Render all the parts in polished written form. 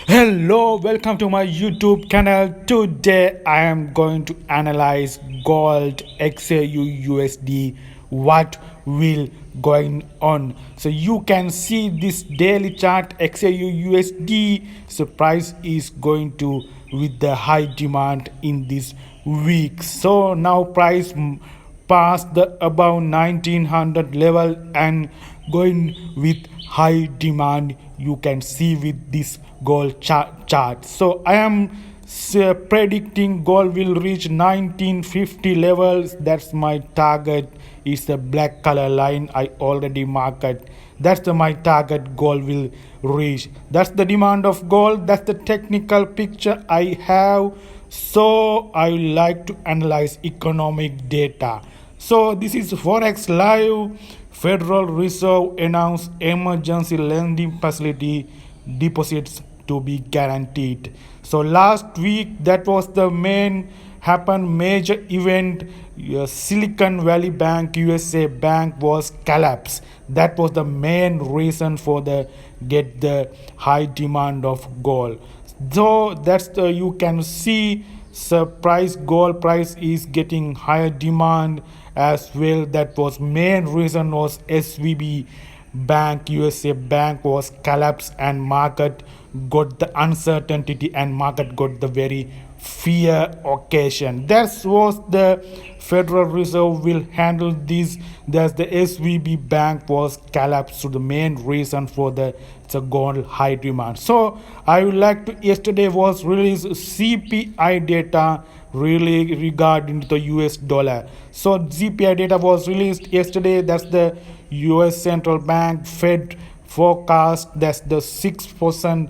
Hello, welcome to my YouTube channel. Today I am going to analyze gold XAU USD. What will going on? So you can see this daily chart XAU USD. So price is going to with the high demand in this week. So now price past the above 1900 level and going with high demand, you can see with this gold chart. So I am predicting gold will reach 1950 levels. That's my target. It's the black color line I already marked. That's my target gold will reach. That's the demand of gold. That's the technical picture I have. So I like to analyze economic data. So this is Forex Live. Federal Reserve announced emergency lending facility deposits to be guaranteed. So last week that was the main happened major event. Silicon Valley Bank USA Bank was collapsed. That was the main reason for the get the high demand of gold. So that's the you can see price gold price is getting higher demand as well. That was main reason was SVB Bank USA Bank was collapsed and market got the uncertainty and market got the very fear occasion. That was the Federal Reserve will handle this. That's the SVB Bank was collapsed. So the main reason for the it's a gold high demand. So I would like to yesterday was released CPI data really regarding the US dollar. So CPI data was released yesterday. That's the US Central Bank Fed forecast. That's the 6%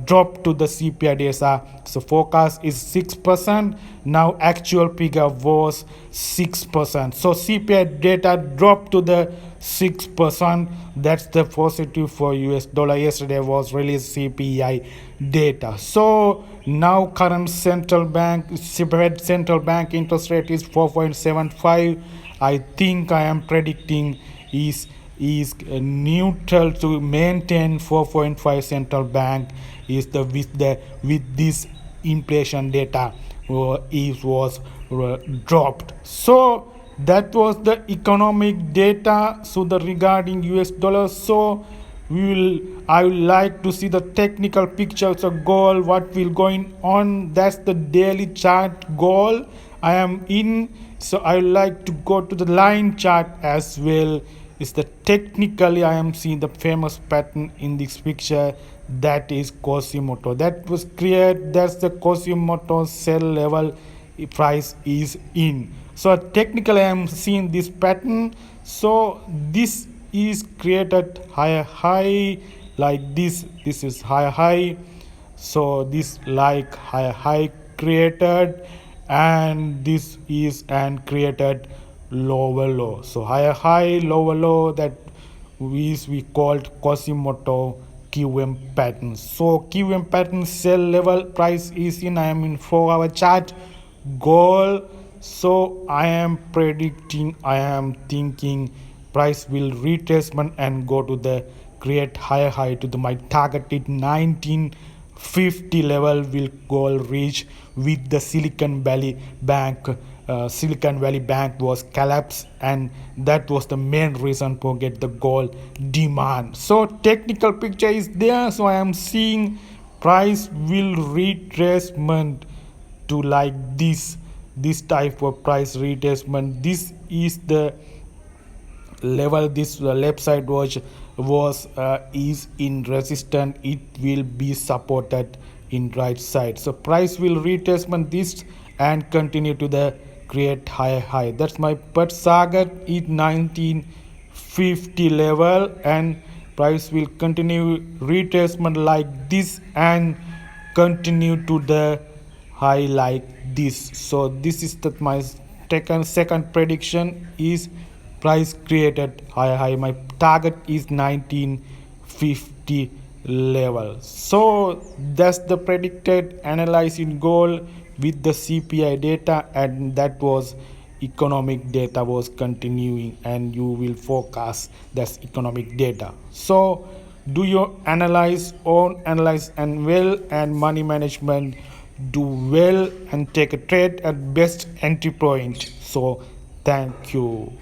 drop to the CPI data. So forecast is 6%. Now actual figure was 6%. So CPI data dropped to the 6%. That's the positive for US dollar. Yesterday was released CPI data. So now current central bank Fed central bank interest rate is 4.75. I think I am predicting is neutral to maintain 4.5. Central bank is the with this inflation data is was dropped. So that was the economic data. So the regarding US dollar. So I would like to see the technical pictures of gold, what will going on. That's the daily chart goal I am in. So I would like to go to the line chart as well. It's the technically I am seeing the famous pattern in this picture, that is Quasimodo. That was created. That's the Quasimodo sell level price is in. So technically I am seeing this pattern. So this is created higher high like this. This is higher high. So this like higher high created, and this is and created lower low. So higher high lower low, that is we called Quasimodo QM pattern. So QM pattern sell level price is in. I am in 4-hour chart goal. So I am predicting, I am thinking price will retracement and go to the create higher high to the my targeted 1950 level will goal reach with the Silicon Valley Bank. Silicon Valley Bank was collapsed, and that was the main reason for get the gold demand. So technical picture is there. So I am seeing price will retracement to like this type of price retracement. This is the level. This left side was is in resistance. It will be supported in right side. So price will retracement this and continue to the create higher high. That's my but target is 1950 level, and price will continue retracement like this and continue to the high like this. So this is that my second prediction is price created higher high. My target is 1950 level. So that's the predicted analyzing goal with the CPI data, and that was economic data was continuing, and you will forecast that's economic data. So do your analyze, own analyze and well, and money management, do well and take a trade at best entry point. So thank you.